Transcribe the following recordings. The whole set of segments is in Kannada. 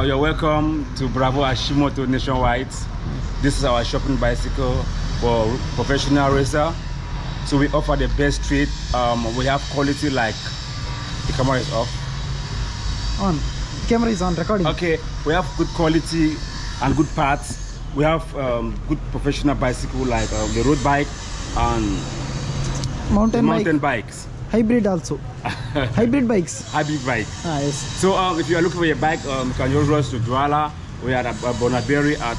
You're welcome to Bravo Hashimoto Nationwide. This is our shopping bicycle for professional racer. So we offer the best treat. We have quality like the camera is off. On. Camera is on recording. Okay, we have good quality and good parts. We have good professional bicycle like the road bike and mountain bikes. Hybrid also. Hybrid bikes. Hybrid bike. Yes. So if you are looking for a bike, you can just rush to Douala. We are at Bonaberry at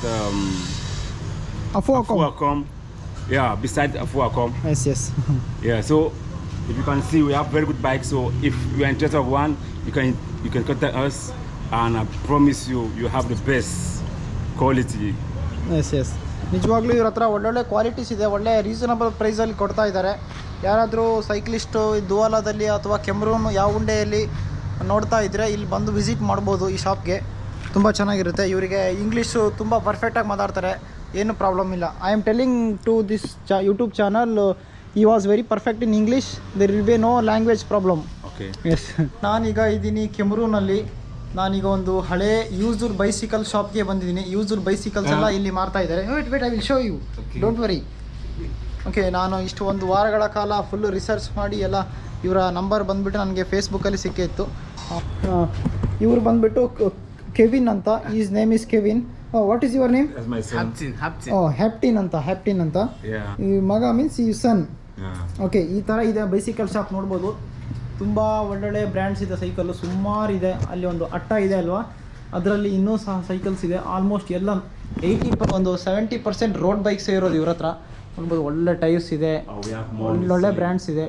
Afuacom. Yeah, beside Afuacom. Yes. Yeah, so if you can see, we have very good bikes. So if you are interested in one, you can contact us, and I promise you have the best quality. Yes. ನಿಜವಾಗ್ಲೂ ಇವ್ರ ಹತ್ರ ಒಳ್ಳೊಳ್ಳೆ ಕ್ವಾಲಿಟೀಸ್ ಇದೆ, ಒಳ್ಳೆ ರೀಸನಬಲ್ ಪ್ರೈಸಲ್ಲಿ ಕೊಡ್ತಾ ಇದ್ದಾರೆ. ಯಾರಾದರೂ ಸೈಕ್ಲಿಸ್ಟು ದುವಾಲಾದಲ್ಲಿ ಅಥವಾ ಕೆಮ್ರೂನ್ ಯಾವುಂಡೆಯಲ್ಲಿ ನೋಡ್ತಾ ಇದ್ದರೆ ಇಲ್ಲಿ ಬಂದು ವಿಸಿಟ್ ಮಾಡ್ಬೋದು ಈ ಶಾಪ್ಗೆ. ತುಂಬ ಚೆನ್ನಾಗಿರುತ್ತೆ. ಇವರಿಗೆ ಇಂಗ್ಲೀಷು ತುಂಬ ಪರ್ಫೆಕ್ಟಾಗಿ ಮಾತಾಡ್ತಾರೆ, ಏನು ಪ್ರಾಬ್ಲಮ್ ಇಲ್ಲ. I am telling to this YouTube channel he was very perfect in English. There will be no language problem. Okay. Yes. ನಾನೀಗ ಇದ್ದೀನಿ ಕೆಮ್ರೂನಲ್ಲಿ. ನಾನೀಗ ಒಂದು ಹಳೆ ಯೂಸ್ಡ್ ಬೈಸಿಕಲ್ ಶಾಪ್ಗೆ ಬಂದಿದ್ದೀನಿ. ಯೂಸ್ಡ್ ಬೈಸಿಕಲ್ಸ್ ಎಲ್ಲ ಇಲ್ಲಿ ಮಾರ್ತಾ ಇದ್ದಾರೆ. Wait I will show you, don't worry. Okay, ನಾನು ಇಷ್ಟು ಒಂದು ವಾರಗಳ ಕಾಲ ಫುಲ್ಲು ರಿಸರ್ಚ್ ಮಾಡಿ ಎಲ್ಲ ಇವರ ನಂಬರ್ ಬಂದುಬಿಟ್ಟು ನನಗೆ ಫೇಸ್ಬುಕ್ಕಲ್ಲಿ ಸಿಕ್ಕಿತ್ತು. ಇವರು ಬಂದುಬಿಟ್ಟು ಕೆವಿನ್ ಅಂತ. His name is Kevin. What is your name? Haptin ಅಂತ. ಈ ಮಗ ಮೀನ್ಸ್ ಈ ಸನ್. ಓಕೆ, ಈ ಥರ ಇದೆ ಬೈಸಿಕಲ್ ಶಾಪ್. ನೋಡ್ಬೋದು ತುಂಬ ಒಳ್ಳೊಳ್ಳೆ ಬ್ರ್ಯಾಂಡ್ಸ್ ಇದೆ. ಸೈಕಲ್ಲು ಸುಮಾರು ಇದೆ. ಅಲ್ಲಿ ಒಂದು ಅಟ್ಟ ಇದೆ ಅಲ್ವಾ, ಅದರಲ್ಲಿ ಇನ್ನೂ ಸಹ ಸೈಕಲ್ಸ್ ಇದೆ. ಆಲ್ಮೋಸ್ಟ್ ಎಲ್ಲ 70% ರೋಡ್ ಬೈಕ್ಸೇ ಇರೋದು ಇವ್ರ ಹತ್ರ. ನೋಡ್ಬೋದು ಒಳ್ಳೆ ಟೈರ್ಸ್ ಇದೆ, ಒಳ್ಳೊಳ್ಳೆ ಬ್ರ್ಯಾಂಡ್ಸ್ ಇದೆ.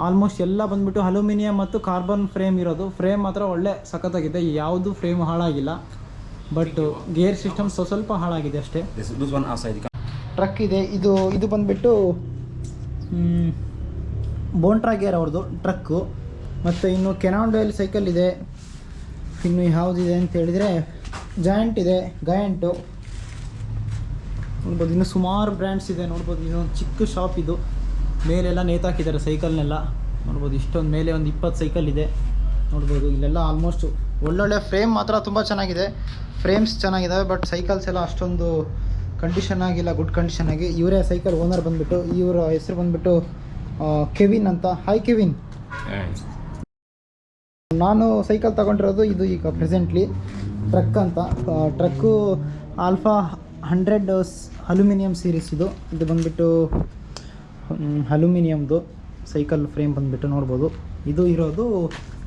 ಆಲ್ಮೋಸ್ಟ್ ಎಲ್ಲ ಬಂದ್ಬಿಟ್ಟು ಅಲ್ಯೂಮಿನಿಯಂ ಮತ್ತು ಕಾರ್ಬನ್ ಫ್ರೇಮ್ ಇರೋದು. ಫ್ರೇಮ್ ಮಾತ್ರ ಒಳ್ಳೆ ಸಖತ್ತಾಗಿದೆ, ಯಾವುದು ಫ್ರೇಮ್ ಹಾಳಾಗಿಲ್ಲ. ಬಟ್ ಗೇರ್ ಸಿಸ್ಟಮ್ ಸ್ವಲ್ಪ ಹಾಳಾಗಿದೆ ಅಷ್ಟೇ. ಟ್ರಕ್ ಇದೆ. ಇದು ಬಂದುಬಿಟ್ಟು ಬೋಂಟ್ರಾ ಗೇರ್ ಅವ್ರದ್ದು ಟ್ರಕ್ಕು. ಮತ್ತು ಇನ್ನು ಕೆನಾಂಡೋಯಲ್ಲಿ ಸೈಕಲ್ ಇದೆ. ಇನ್ನು ಯಾವುದಿದೆ ಅಂತ ಹೇಳಿದರೆ ಜಾಯಿಂಟ್ ಇದೆ, ಗಯಾಂಟು ನೋಡ್ಬೋದು. ಇನ್ನು ಸುಮಾರು ಬ್ರ್ಯಾಂಡ್ಸ್ ಇದೆ ನೋಡ್ಬೋದು. ಇನ್ನೊಂದು ಚಿಕ್ಕ ಶಾಪ್ ಇದು. ಮೇಲೆಲ್ಲ ನೇತಾಕಿದ್ದಾರೆ ಸೈಕಲ್ನೆಲ್ಲ ನೋಡ್ಬೋದು. ಇಷ್ಟೊಂದು ಮೇಲೆ ಒಂದು 20 ಸೈಕಲ್ ಇದೆ ನೋಡ್ಬೋದು. ಇಲ್ಲೆಲ್ಲ ಆಲ್ಮೋಸ್ಟ್ ಒಳ್ಳೊಳ್ಳೆ ಫ್ರೇಮ್ ಮಾತ್ರ ತುಂಬ ಚೆನ್ನಾಗಿದೆ. ಫ್ರೇಮ್ಸ್ ಚೆನ್ನಾಗಿದ್ದಾವೆ, ಬಟ್ ಸೈಕಲ್ಸ್ ಎಲ್ಲ ಅಷ್ಟೊಂದು ಕಂಡೀಷನ್ ಆಗಿಲ್ಲ, ಗುಡ್ ಕಂಡೀಷನ್ ಆಗಿ. ಇವರೇ ಸೈಕಲ್ ಓನರ್ ಬಂದುಬಿಟ್ಟು, ಇವರ ಹೆಸರು ಬಂದುಬಿಟ್ಟು ಕೆವಿನ್ ಅಂತ. Hi Kevin. ನಾನು ಸೈಕಲ್ ತಗೊಂಡಿರೋದು ಇದು ಈಗ ಪ್ರೆಸೆಂಟ್ಲಿ ಟ್ರಕ್ ಅಂತ. ಟ್ರಕ್ಕು ಆಲ್ಫಾ 100 ಅಲ್ಯೂಮಿನಿಯಂ ಸೀರೀಸ್ ಇದು ಬಂದುಬಿಟ್ಟು ಅಲ್ಯೂಮಿನಿಯಮ್ದು ಸೈಕಲ್ ಫ್ರೇಮ್ ಬಂದುಬಿಟ್ಟು ನೋಡ್ಬೋದು. ಇದು ಇರೋದು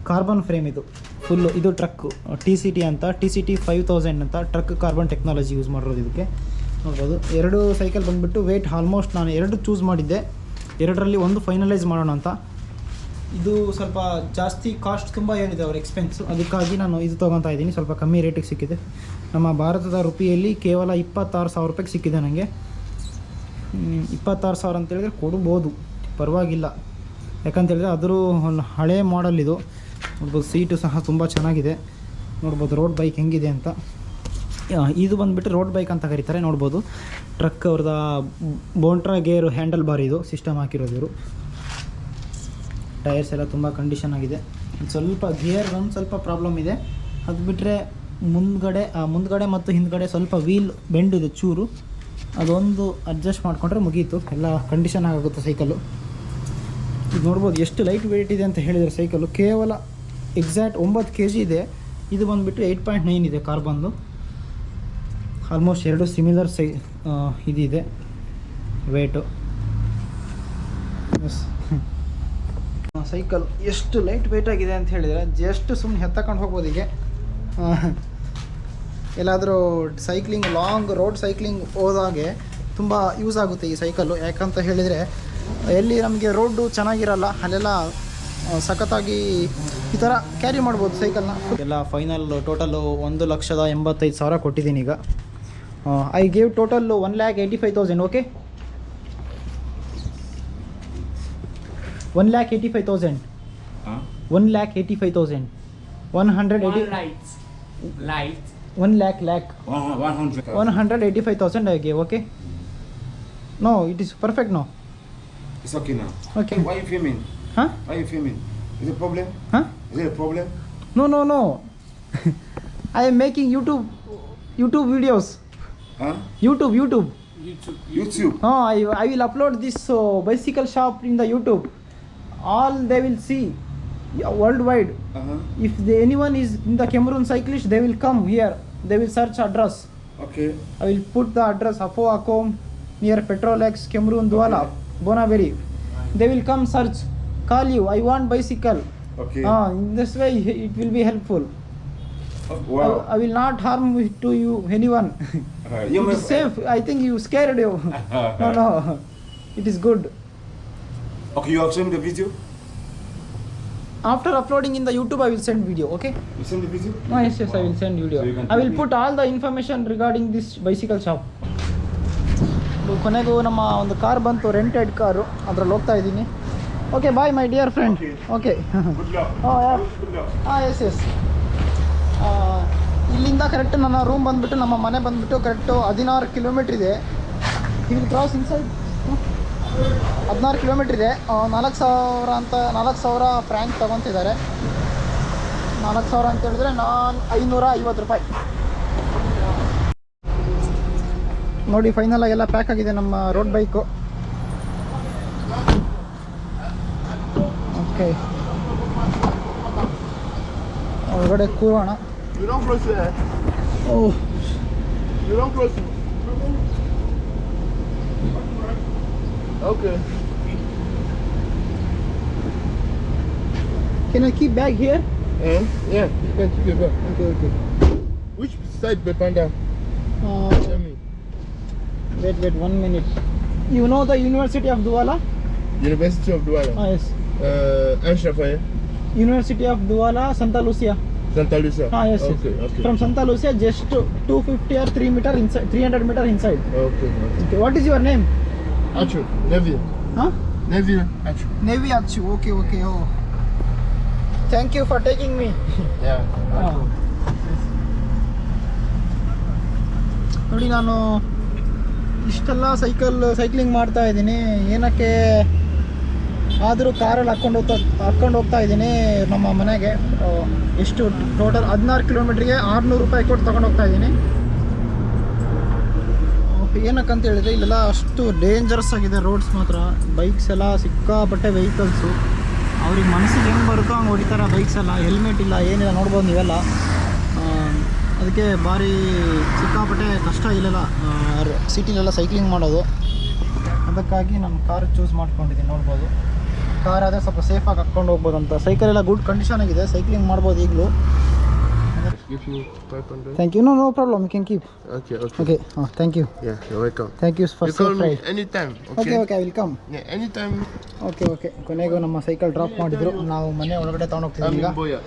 ಕಾರ್ಬನ್ ಫ್ರೇಮ್. ಇದು ಫುಲ್ಲು ಇದು ಟ್ರಕ್ಕು TCT ಅಂತ, TCT 5000 ಅಂತ ಟ್ರಕ್ ಕಾರ್ಬನ್ ಟೆಕ್ನಾಲಜಿ ಯೂಸ್ ಮಾಡಿರೋದು ಇದಕ್ಕೆ ನೋಡ್ಬೋದು. 2 ಸೈಕಲ್ ಬಂದುಬಿಟ್ಟು ವೆಯ್ಟ್ ಆಲ್ಮೋಸ್ಟ್ ನಾನು 2 ಚೂಸ್ ಮಾಡಿದ್ದೆ. 2ರಲ್ಲಿ ಒಂದು ಫೈನಲೈಸ್ ಮಾಡೋಣ ಅಂತ. ಇದು ಸ್ವಲ್ಪ ಜಾಸ್ತಿ ಕಾಸ್ಟ್ ತುಂಬ ಏನಿದೆ ಅವ್ರ ಎಕ್ಸ್ಪೆನ್ಸು, ಅದಕ್ಕಾಗಿ ನಾನು ಇದು ತೊಗೊತಾ ಇದ್ದೀನಿ. ಸ್ವಲ್ಪ ಕಮ್ಮಿ ರೇಟಿಗೆ ಸಿಕ್ಕಿದೆ. ನಮ್ಮ ಭಾರತದ ರೂಪಿಯಲ್ಲಿ ಕೇವಲ 26,000 ರೂಪಾಯಿಗೆ ಸಿಕ್ಕಿದೆ ನನಗೆ. 26,000 ಅಂತೇಳಿದರೆ ಕೊಡ್ಬೋದು, ಪರವಾಗಿಲ್ಲ. ಯಾಕಂತೇಳಿದ್ರೆ ಅದರೂ ಒಂದು ಹಳೇ ಮಾಡೆಲ್ ಇದು ನೋಡ್ಬೋದು. ಸೀಟು ಸಹ ತುಂಬ ಚೆನ್ನಾಗಿದೆ ನೋಡ್ಬೋದು. ರೋಡ್ ಬೈಕ್ ಹೆಂಗಿದೆ ಅಂತ. ಇದು ಬಂದುಬಿಟ್ಟು ರೋಡ್ ಬೈಕ್ ಅಂತ ಕರೀತಾರೆ ನೋಡ್ಬೋದು. ಟ್ರಕ್ ಅವ್ರದ್ದು ಬೋಂಟ್ರಾ ಗೇರು ಹ್ಯಾಂಡಲ್ ಬಾರ್ ಇದು ಸಿಸ್ಟಮ್ ಹಾಕಿರೋದು ಇವರು. ಟೈರ್ಸ್ ಎಲ್ಲ ತುಂಬ ಕಂಡೀಷನ್ ಆಗಿದೆ. ಸ್ವಲ್ಪ ಗೇರ್ ಒಂದು ಸ್ವಲ್ಪ ಪ್ರಾಬ್ಲಮ್ ಇದೆ. ಅದು ಬಿಟ್ಟರೆ ಮುಂದ್ಗಡೆ ಮತ್ತು ಹಿಂದ್ಗಡೆ ಸ್ವಲ್ಪ ವೀಲ್ ಬೆಂಡ್ ಇದೆ ಚೂರು. ಅದೊಂದು ಅಡ್ಜಸ್ಟ್ ಮಾಡಿಕೊಂಡ್ರೆ ಮುಗೀತು, ಎಲ್ಲ ಕಂಡೀಷನ್ ಆಗುತ್ತೆ ಸೈಕಲ್ಲು. ಇದು ನೋಡ್ಬೋದು ಎಷ್ಟು ಲೈಟ್ ವೆಯ್ಟ್ ಇದೆ ಅಂತ ಹೇಳಿದರೆ ಸೈಕಲ್ಲು. ಕೇವಲ ಎಕ್ಸಾಕ್ಟ್ 9 kg ಇದೆ. ಇದು ಬಂದುಬಿಟ್ಟು 8.9 ಇದೆ ಕಾರ್ಬನ್ದು. ಆಲ್ಮೋಸ್ಟ್ 2 ಸಿಮಿಲರ್ ಇದಿದೆ ವೇಟು. ಸೈಕಲ್ ಎಷ್ಟು ಲೈಟ್ ವೆಯ್ಟ್ ಆಗಿದೆ ಅಂತ ಹೇಳಿದರೆ ಜಸ್ಟ್ ಸುಮ್ಮನೆ ಎತ್ತಕೊಂಡು ಹೋಗ್ಬೋದು. ಹೀಗೆ ಎಲ್ಲಾದರೂ ಸೈಕ್ಲಿಂಗ್ ಲಾಂಗ್ ರೋಡ್ ಸೈಕ್ಲಿಂಗ್ ಹೋದಾಗೆ ತುಂಬ ಯೂಸ್ ಆಗುತ್ತೆ ಈ ಸೈಕಲ್ಲು. ಯಾಕಂತ ಹೇಳಿದರೆ ಎಲ್ಲಿ ನಮಗೆ ರೋಡು ಚೆನ್ನಾಗಿರಲ್ಲ ಅಲ್ಲೆಲ್ಲ ಸಖತ್ತಾಗಿ ಈ ಥರ ಕ್ಯಾರಿ ಮಾಡ್ಬೋದು ಸೈಕಲ್ನ. ಎಲ್ಲ ಫೈನಲ್ ಟೋಟಲ್ಲು 1,85,000 ಕೊಟ್ಟಿದ್ದೀನಿ ಈಗ. I gave total 1,85,000. Okay, 1,85,000. 1,85,000. 185,000 I gave. Okay. No, it is perfect now. It's okay now. Okay. Why are you filming? Huh? Why are you filming? Is it a problem? Huh? Is it a problem? No. I am making YouTube videos. Huh? YouTube. YouTube. I will upload this bicycle shop in the YouTube. All they will see worldwide. If anyone is in the Cameroon cyclist, they will come here. They will search address. Okay. I will put the address Afo Akom near Petrolex, Cameroon, Douala, Bonaveri. They will come search, call you. I want bicycle. Okay. In this way, it will be helpful. Wow. I will not harm to you anyone. You It is safe. I think you scared you. No. It is good. Okay, you have sent the video? After uploading in the YouTube, I will send video. Okay? You send the video? Yes, I will send video. So you can I will tell me. put all the information regarding this bicycle shop. ಕೊನೆಗೂ ನಮ್ಮ ಒಂದು ಕಾರ್ ಬಂತು, ರೆಂಟೆಡ್ ಕಾರು, ಅದ್ರಲ್ಲಿ ಹೋಗ್ತಾ ಇದ್ದೀನಿ. Okay bye my dear friend. Okay Good luck. Good luck. Yes ಇಲ್ಲಿಂದ ಕರೆಕ್ಟ್ ನನ್ನ ರೂಮ್ ಬಂದುಬಿಟ್ಟು ನಮ್ಮ ಮನೆ ಬಂದುಬಿಟ್ಟು ಕರೆಕ್ಟು 16 ಕಿಲೋಮೀಟ್ರ್ ಇದೆ. ಈ ವಿಲ್ ಕ್ರಾಸ್ ಇನ್ಸೈಡ್ 16 ಕಿಲೋಮೀಟ್ರ್ ಇದೆ. 4,000 ಫ್ರ್ಯಾಂಕ್ ತೊಗೊತಿದ್ದಾರೆ. 4,000 ಅಂತ ಹೇಳಿದ್ರೆ ನಾನು 550 ರೂಪಾಯಿ. ನೋಡಿ ಫೈನಲ್ ಆಗಿ ಎಲ್ಲ ಪ್ಯಾಕ್ ಆಗಿದೆ ನಮ್ಮ ರೋಡ್ ಬೈಕು. ಓಕೆ ಒಳಗಡೆ ಕೂರೋಣ. You don't close there. Oh You don't close. Okay. Can I keep bag here? Yeah, you can keep it back. Okay. Which side, Bepanda? Tell me. Wait 1 minute. You know the University of Douala? University of Douala. Yes. Anshafaye. University of Douala, Santa Lucia. Santa Lucia. Yes. Okay. From Santa Lucia, just 250 or 300 meter inside. Okay. Okay. What is your name? Achu. Neville. Huh? Neville. Achu. Nevi Achu. Okay. Oh. Thank you for taking me. Yeah. ನೋಡಿ ನಾನು ಇಷ್ಟೆಲ್ಲ ಸೈಕ್ಲಿಂಗ್ ಮಾಡ್ತಾ ಇದ್ದೀನಿ ಏನಕ್ಕೆ ಆದರೂ ಕಾರಲ್ಲಿ ಹಾಕ್ಕೊಂಡು ಹೋಗ್ತಾ ಇದ್ದೀನಿ ನಮ್ಮ ಮನೆಗೆ. ಎಷ್ಟು ಟೋಟಲ್ 16 ಕಿಲೋಮೀಟ್ರಿಗೆ 600 ರೂಪಾಯಿ ಕೊಟ್ಟು ತೊಗೊಂಡು ಹೋಗ್ತಾ ಇದ್ದೀನಿ. ಏನಕ್ಕಂತ ಹೇಳಿದ್ರೆ ಇಲ್ಲೆಲ್ಲ ಅಷ್ಟು ಡೇಂಜರಸ್ ಆಗಿದೆ ರೋಡ್ಸ್ ಮಾತ್ರ. ಬೈಕ್ಸ್ ಎಲ್ಲ ಸಿಕ್ಕಾಪಟ್ಟೆ ವೆಹಿಕಲ್ಸು, ಅವ್ರಿಗೆ ಮನಸ್ಸಿಗೆ ಹೆಂಗೆ ಬರುತ್ತೋ ಹಂಗೆ ಹೊಡಿತಾರೆ ಬೈಕ್ಸ್ ಎಲ್ಲ. ಹೆಲ್ಮೆಟ್ ಇಲ್ಲ ಏನಿಲ್ಲ, ನೋಡ್ಬೋದು ನೀವೆಲ್ಲ. ಅದಕ್ಕೆ ಭಾರಿ ಸಿಕ್ಕಾಪಟ್ಟೆ ಕಷ್ಟ ಇಲ್ಲೆಲ್ಲ ಸಿಟಿಲೆಲ್ಲ ಸೈಕ್ಲಿಂಗ್ ಮಾಡೋದು. ಅದಕ್ಕಾಗಿ ನಾನು ಕಾರ್ ಚೂಸ್ ಮಾಡ್ಕೊಂಡಿದ್ದೀನಿ. ನೋಡ್ಬೋದು ಕಾರ್ ಆದರೆ ಸ್ವಲ್ಪ ಸೇಫಾಗಿ ಹಾಕ್ಕೊಂಡು ಹೋಗ್ಬೋದು ಅಂತ. ಸೈಕಲ್ ಎಲ್ಲ ಗುಡ್ ಕಂಡೀಷನ್ ಆಗಿದೆ, ಸೈಕ್ಲಿಂಗ್ ಮಾಡ್ಬೋದು ಈಗಲೂ. Give you 500. Thank you. No problem, you can keep. Okay. Thank you. Yeah, you're welcome. Thank you for You call safe me ride. anytime. Okay. Okay I will come. Yeah, anytime. Okay ಕೊನೆಗೂ ನಮ್ಮ ಸೈಕಲ್ ಡ್ರಾಪ್ ಮಾಡಿದ್ರು. ನಾವು ಮನೆ ಒಳಗಡೆ ತೊಗೊಂಡು I'm ಹೋಗ್ತೀವಿ ಈಗ. in Boya.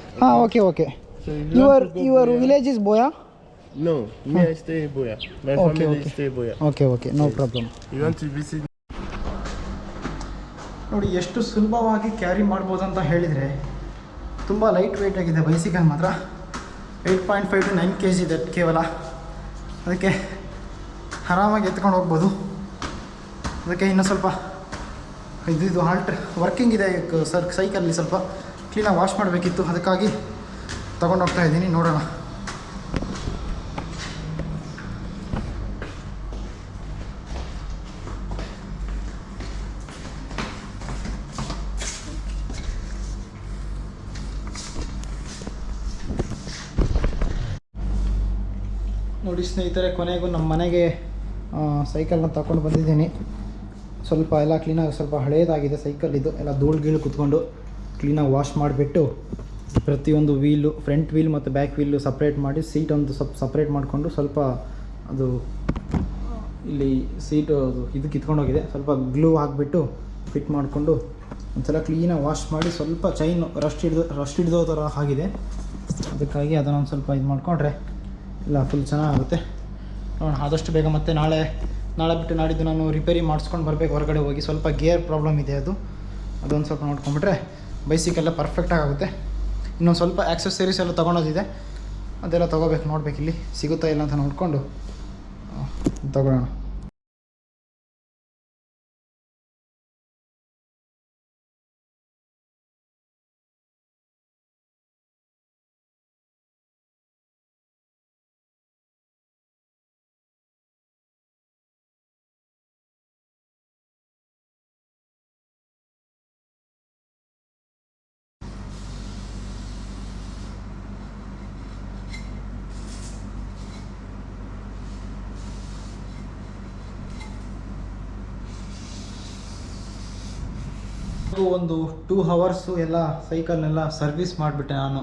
Okay. So you want to go your Boya? Village is Boya? No, me I stay in Boya. My Okay. family stay in Boya. Okay no problem. You want to visit? ನೋಡಿ ಎಷ್ಟು ಸುಲಭವಾಗಿ ಕ್ಯಾರಿ ಮಾಡ್ಬೋದು ಅಂತ ಹೇಳಿದರೆ. ತುಂಬ ಲೈಟ್ ವೆಯ್ಟ್ ಆಗಿದೆ ಬೈಸಿಕಲ್ ಮಾತ್ರ. 8.5 to 9 kg ಇದೆ ಕೇವಲ. ಅದಕ್ಕೆ ಆರಾಮಾಗಿ ಎತ್ಕೊಂಡು ಹೋಗ್ಬೋದು. ಅದಕ್ಕೆ ಇನ್ನೂ ಸ್ವಲ್ಪ ಇದು ಹಾಲ್ಟ್ ವರ್ಕಿಂಗ್ ಇದೆ ಸೈಕಲಲ್ಲಿ, ಸ್ವಲ್ಪ ಕ್ಲೀನಾಗಿ ವಾಶ್ ಮಾಡಬೇಕಿತ್ತು. ಅದಕ್ಕಾಗಿ ತೊಗೊಂಡು ಹೋಗ್ತಾ ಇದ್ದೀನಿ. ನೋಡೋಣ. ನೋಡಿ ಸ್ನೇಹಿತರೆ, ಕೊನೆಗೂ ನಮ್ಮ ಮನೆಗೆ ಸೈಕಲ್ನ ತಗೊಂಡು ಬಂದಿದ್ದೀನಿ. ಸ್ವಲ್ಪ ಎಲ್ಲ ಕ್ಲೀನಾಗಿ, ಸ್ವಲ್ಪ ಹಳೇದಾಗಿದೆ ಸೈಕಲ್ ಇದು. ಎಲ್ಲ ಧೂಳು ಕುತ್ಕೊಂಡು ಕ್ಲೀನಾಗಿ ವಾಶ್ ಮಾಡಿಬಿಟ್ಟು ಪ್ರತಿಯೊಂದು ವೀಲು, ಫ್ರಂಟ್ ವೀಲ್ ಮತ್ತು ಬ್ಯಾಕ್ ವೀಲು ಸಪ್ರೇಟ್ ಮಾಡಿ, ಸೀಟ್ ಒಂದು ಸಪ್ರೇಟ್ ಮಾಡಿಕೊಂಡು, ಸ್ವಲ್ಪ ಅದು ಇಲ್ಲಿ ಸೀಟು ಇದು ಕಿತ್ಕೊಂಡೋಗಿದೆ, ಸ್ವಲ್ಪ ಗ್ಲೂ ಹಾಕಿಬಿಟ್ಟು ಫಿಟ್ ಮಾಡಿಕೊಂಡು ಒಂದ್ಸಲ ಕ್ಲೀನಾಗಿ ವಾಶ್ ಮಾಡಿ, ಸ್ವಲ್ಪ ಚೈನು ರಸ್ಟ್ ಹಿಡಿದೋ ಥರ ಆಗಿದೆ. ಅದಕ್ಕಾಗಿ ಅದನ್ನೊಂದು ಸ್ವಲ್ಪ ಇದು ಮಾಡಿಕೊಂಡ್ರೆ ಇಲ್ಲ ಫುಲ್ ಚೆನ್ನಾಗುತ್ತೆ. ಆದಷ್ಟು ಬೇಗ ಮತ್ತೆ ನಾಳೆ ಬಿಟ್ಟು ನಾಡಿದ್ದು ನಾನು ರಿಪೇರಿ ಮಾಡಿಸ್ಕೊಂಡು ಬರಬೇಕು ಹೊರಗಡೆ ಹೋಗಿ. ಸ್ವಲ್ಪ ಗೇರ್ ಪ್ರಾಬ್ಲಮ್ ಇದೆ, ಅದೊಂದು ಸ್ವಲ್ಪ ನೋಡ್ಕೊಂಬಿಟ್ರೆ ಬೈಸಿಕೆಲ್ಲ ಪರ್ಫೆಕ್ಟಾಗಿ ಆಗುತ್ತೆ. ಇನ್ನೊಂದು ಸ್ವಲ್ಪ ಆಕ್ಸೆಸರೀಸ್ ಎಲ್ಲ ತೊಗೊಳೋದಿದೆ, ಅದೆಲ್ಲ ತೊಗೋಬೇಕು. ನೋಡ್ಬೇಕು ಇಲ್ಲಿ ಸಿಗುತ್ತಾ ಇಲ್ಲ ಅಂತ ನೋಡಿಕೊಂಡು ತೊಗೊಳ್ಳೋಣ. ಒಂದು 2 ಅವರ್ಸು ಎಲ್ಲ ಸೈಕಲ್ನೆಲ್ಲ ಸರ್ವಿಸ್ ಮಾಡಿಬಿಟ್ಟೆ ನಾನು.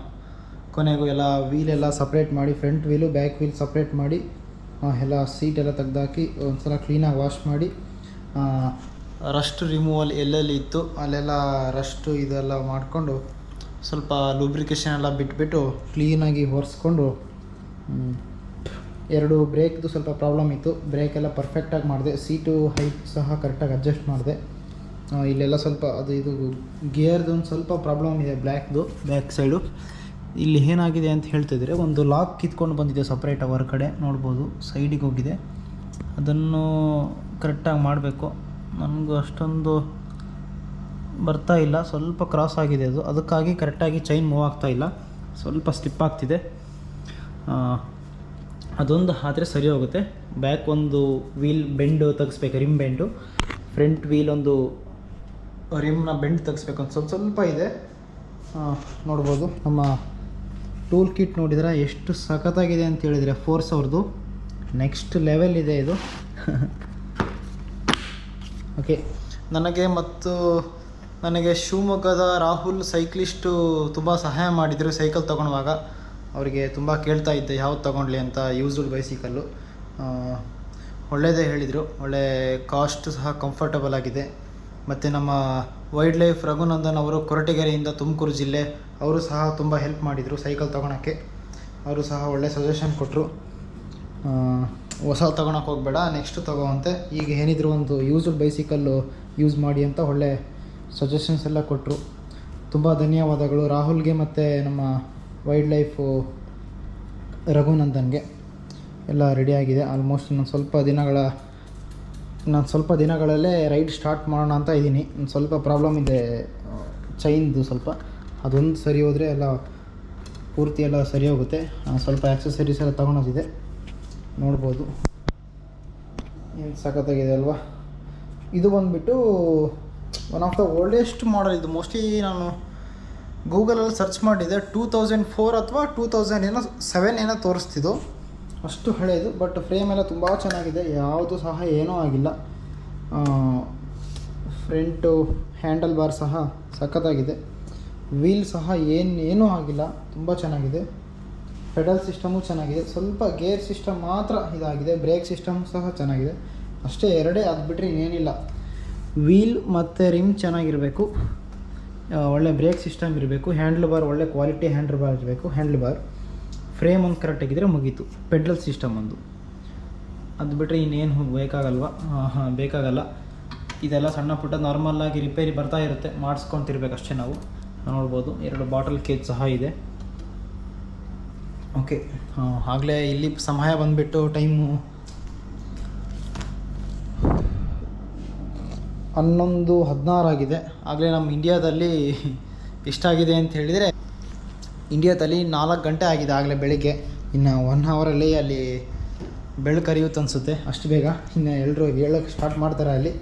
ಕೊನೆಗೂ ಎಲ್ಲ ವೀಲೆಲ್ಲ ಸಪ್ರೇಟ್ ಮಾಡಿ, front wheel back wheel separate ಮಾಡಿ ಎಲ್ಲ ಸೀಟೆಲ್ಲ ತೆಗ್ದಾಕಿ ಒಂದು ಸಲ ಕ್ಲೀನಾಗಿ ವಾಶ್ ಮಾಡಿ, ರಸ್ಟ್ ರಿಮೂವಲ್ ಎಲ್ಲೆಲ್ಲಿ ಇತ್ತು ಅಲ್ಲೆಲ್ಲ ರಸ್ಟು ಇದೆಲ್ಲ ಮಾಡಿಕೊಂಡು ಸ್ವಲ್ಪ ಲೂಬ್ರಿಕೇಷನ್ ಎಲ್ಲ ಬಿಟ್ಬಿಟ್ಟು ಕ್ಲೀನಾಗಿ ಒರೆಸ್ಕೊಂಡು, 2 ಬ್ರೇಕ್ದು ಸ್ವಲ್ಪ ಪ್ರಾಬ್ಲಮ್ ಇತ್ತು, ಬ್ರೇಕೆಲ್ಲ ಪರ್ಫೆಕ್ಟಾಗಿ ಮಾಡಿದೆ. ಸೀಟು ಹೈಟ್ ಸಹ ಕರೆಕ್ಟಾಗಿ ಅಡ್ಜಸ್ಟ್ ಮಾಡಿದೆ. ಇಲ್ಲೆಲ್ಲ ಸ್ವಲ್ಪ ಅದು ಇದು ಗೇರ್ದು ಒಂದು ಸ್ವಲ್ಪ ಪ್ರಾಬ್ಲಮ್ ಇದೆ, ಬ್ಯಾಕ್ ಸೈಡು. ಇಲ್ಲಿ ಏನಾಗಿದೆ ಅಂತ ಹೇಳ್ತಿದ್ರೆ, ಒಂದು ಲಾಕ್ ಕಿತ್ಕೊಂಡು ಬಂದಿದೆ ಸಪ್ರೇಟ್ ಹೊರಗಡೆ, ನೋಡ್ಬೋದು ಸೈಡಿಗೆ ಹೋಗಿದೆ. ಅದನ್ನು ಕರೆಕ್ಟಾಗಿ ಮಾಡಬೇಕು. ನನಗೂ ಅಷ್ಟೊಂದು ಬರ್ತಾ ಇಲ್ಲ, ಸ್ವಲ್ಪ ಕ್ರಾಸ್ ಆಗಿದೆ ಅದು, ಅದಕ್ಕಾಗಿ ಕರೆಕ್ಟಾಗಿ ಚೈನ್ ಮೂವ್ ಆಗ್ತಾಯಿಲ್ಲ, ಸ್ವಲ್ಪ ಸ್ಲಿಪ್ ಆಗ್ತಿದೆ. ಅದೊಂದು ಆದರೆ ಸರಿ ಹೋಗುತ್ತೆ. ಬ್ಯಾಕ್ ಒಂದು ವೀಲ್ ಬೆಂಡು ತೆಗಿಸ್ಬೇಕು, ರಿಮ್ ಬೆಂಡು. ಫ್ರಂಟ್ ವೀಲ್ ಒಂದು ರಿಮ್ನ ಬೆಂಡ್ ತೆಗಿಸ್ಬೇಕು, ಒಂದು ಸ್ವಲ್ಪ ಇದೆ. ನೋಡ್ಬೋದು ನಮ್ಮ ಟೂಲ್ ಕಿಟ್ ನೋಡಿದರೆ ಎಷ್ಟು ಸಖತ್ತಾಗಿದೆ ಅಂತ ಹೇಳಿದರೆ, ಫೋರ್ಸ್ ಅವ್ರದ್ದು ನೆಕ್ಸ್ಟ್ ಲೆವೆಲ್ ಇದೆ ಇದು. ಓಕೆ, ನನಗೆ ಶಿವಮೊಗ್ಗದ ರಾಹುಲ್ ಸೈಕ್ಲಿಸ್ಟು ತುಂಬ ಸಹಾಯ ಮಾಡಿದರು ಸೈಕಲ್ ತೊಗೊಳುವಾಗ. ಅವರಿಗೆ ತುಂಬ ಕೇಳ್ತಾ ಇದ್ದೆ ಯಾವ್ದು ತೊಗೊಂಡ್ಲಿ ಅಂತ, ಯೂಸ್ಡ್ ಬೈಸಿಕಲ್ಲು. ಒಳ್ಳೆಯದೇ ಹೇಳಿದರು, ಒಳ್ಳೆ ಕಾಸ್ಟ್ ಸಹ ಕಂಫರ್ಟಬಲ್ ಆಗಿದೆ. ಮತ್ತು ನಮ್ಮ ವೈಲ್ಡ್ ಲೈಫ್ ರಘುನಂದನ್ ಅವರು ಕೊರಟಗೆರೆಯಿಂದ ತುಮಕೂರು ಜಿಲ್ಲೆ, ಅವರು ಸಹ ತುಂಬ ಹೆಲ್ಪ್ ಮಾಡಿದರು ಸೈಕಲ್ ತೊಗೊಳಕ್ಕೆ. ಅವರು ಸಹ ಒಳ್ಳೆ ಸಜೆಷನ್ ಕೊಟ್ಟರು, ಹೊಸ ತೊಗೊಳಕ್ಕೆ ಹೋಗಬೇಡ, ನೆಕ್ಸ್ಟ್ ತೊಗೋವಂತೆ, ಈಗ ಏನಿದ್ರು ಒಂದು ಯೂಸ್ಡ್ ಬೈಸಿಕಲ್ಲು ಯೂಸ್ ಮಾಡಿ ಅಂತ ಒಳ್ಳೆ ಸಜೆಷನ್ಸ್ ಎಲ್ಲ ಕೊಟ್ಟರು. ತುಂಬ ಧನ್ಯವಾದಗಳು ರಾಹುಲ್ಗೆ ಮತ್ತು ನಮ್ಮ ವೈಲ್ಡ್ ಲೈಫು ರಘುನಂದನ್ಗೆ. ಎಲ್ಲ ರೆಡಿಯಾಗಿದೆ ಆಲ್ಮೋಸ್ಟ್. ಇನ್ನೊಂದು ಸ್ವಲ್ಪ ದಿನಗಳಲ್ಲೇ ರೈಡ್ ಸ್ಟಾರ್ಟ್ ಮಾಡೋಣ ಅಂತ ಇದ್ದೀನಿ. ಒಂದು ಸ್ವಲ್ಪ ಪ್ರಾಬ್ಲಮ್ ಇದೆ ಚೈನ್ದು, ಸ್ವಲ್ಪ ಅದೊಂದು ಸರಿ ಹೋದರೆ ಎಲ್ಲ ಪೂರ್ತಿ ಎಲ್ಲ ಸರಿ ಹೋಗುತ್ತೆ. ಸ್ವಲ್ಪ ಆಕ್ಸೆಸರೀಸ್ ಎಲ್ಲ ತೊಗೊಳೋದಿದೆ, ನೋಡ್ಬೋದು. ಏನು ಸಖತ್ತಾಗಿದೆ ಅಲ್ವಾ. ಇದು ಬಂದುಬಿಟ್ಟು one of the oldest model. ಇದು ಮೋಸ್ಟ್ಲಿ ನಾನು ಗೂಗಲಲ್ಲಿ ಸರ್ಚ್ ಮಾಡಿದ್ದೆ, 2004 ಅಥವಾ 2007 ಏನೋ ತೋರಿಸ್ತಿದ್ದು, ಅಷ್ಟು ಹಳೆಯದು. ಬಟ್ ಫ್ರೇಮ್ ಎಲ್ಲ ತುಂಬ ಚೆನ್ನಾಗಿದೆ, ಯಾವುದು ಸಹ ಏನೂ ಆಗಿಲ್ಲ. ಫ್ರಂಟು ಹ್ಯಾಂಡಲ್ ಬಾರ್ ಸಹ ಸಖತ್ತಾಗಿದೆ, ವೀಲ್ ಸಹ ಏನೂ ಆಗಿಲ್ಲ, ತುಂಬ ಚೆನ್ನಾಗಿದೆ. ಪೆಡಲ್ ಸಿಸ್ಟಮು ಚೆನ್ನಾಗಿದೆ, ಸ್ವಲ್ಪ ಗೇರ್ ಸಿಸ್ಟಮ್ ಮಾತ್ರ ಇದಾಗಿದೆ. ಬ್ರೇಕ್ ಸಿಸ್ಟಮ್ ಸಹ ಚೆನ್ನಾಗಿದೆ, ಅಷ್ಟೇ ಎರಡೇ, ಅದು ಬಿಟ್ಟರೆ ಇನ್ನೇನಿಲ್ಲ. ವೀಲ್ ಮತ್ತು ರಿಮ್ ಚೆನ್ನಾಗಿರಬೇಕು, ಒಳ್ಳೆ ಬ್ರೇಕ್ ಸಿಸ್ಟಮ್ ಇರಬೇಕು, ಹ್ಯಾಂಡ್ಲ್ ಬಾರ್ ಒಳ್ಳೆ ಕ್ವಾಲಿಟಿ ಹ್ಯಾಂಡ್ಲ್ ಬಾರ್ ಇರಬೇಕು. ಹ್ಯಾಂಡ್ಲ್ ಬಾರ್ ಫ್ರೇಮ್ ಒಂದು ಕರೆಕ್ಟಾಗಿದ್ದರೆ ಮುಗೀತು. ಪೆಡ್ರಲ್ ಸಿಸ್ಟಮ್ ಒಂದು, ಅದು ಬಿಟ್ಟರೆ ಇನ್ನೇನು ಬೇಕಾಗಲ್ಲ. ಇದೆಲ್ಲ ಸಣ್ಣ ಪುಟ್ಟ ನಾರ್ಮಲ್ಲಾಗಿ ರಿಪೇರಿ ಬರ್ತಾ ಇರುತ್ತೆ, ಮಾಡಿಸ್ಕೊತಿರ್ಬೇಕಷ್ಟೇ ನಾವು. ನೋಡ್ಬೋದು 2 ಬಾಟಲ್ ಕೇಜ್ ಸಹ ಇದೆ. ಓಕೆ, ಆಗಲೇ ಇಲ್ಲಿ ಸಮಯ ಬಂದುಬಿಟ್ಟು ಟೈಮು 11:16 ಆಗಿದೆ. ಆಗಲೇ ನಮ್ಮ ಇಂಡಿಯಾದಲ್ಲಿ ಎಷ್ಟಾಗಿದೆ ಅಂತ ಹೇಳಿದರೆ, ಇಂಡಿಯಾದಲ್ಲಿ 4 ಗಂಟೆ ಆಗಿದೆ ಆಗಲೇ ಬೆಳಿಗ್ಗೆ. ಇನ್ನು 1 ಅವರಲ್ಲಿ ಅಲ್ಲಿ ಬೆಳಕು ಹರಿಯುತ್ತೆ ಅನಿಸುತ್ತೆ, ಅಷ್ಟು ಬೇಗ. ಇನ್ನು ಎಲ್ಲರೂ ಹೇಳೋಕ್ಕೆ ಸ್ಟಾರ್ಟ್ ಮಾಡ್ತಾರೆ ಅಲ್ಲಿ.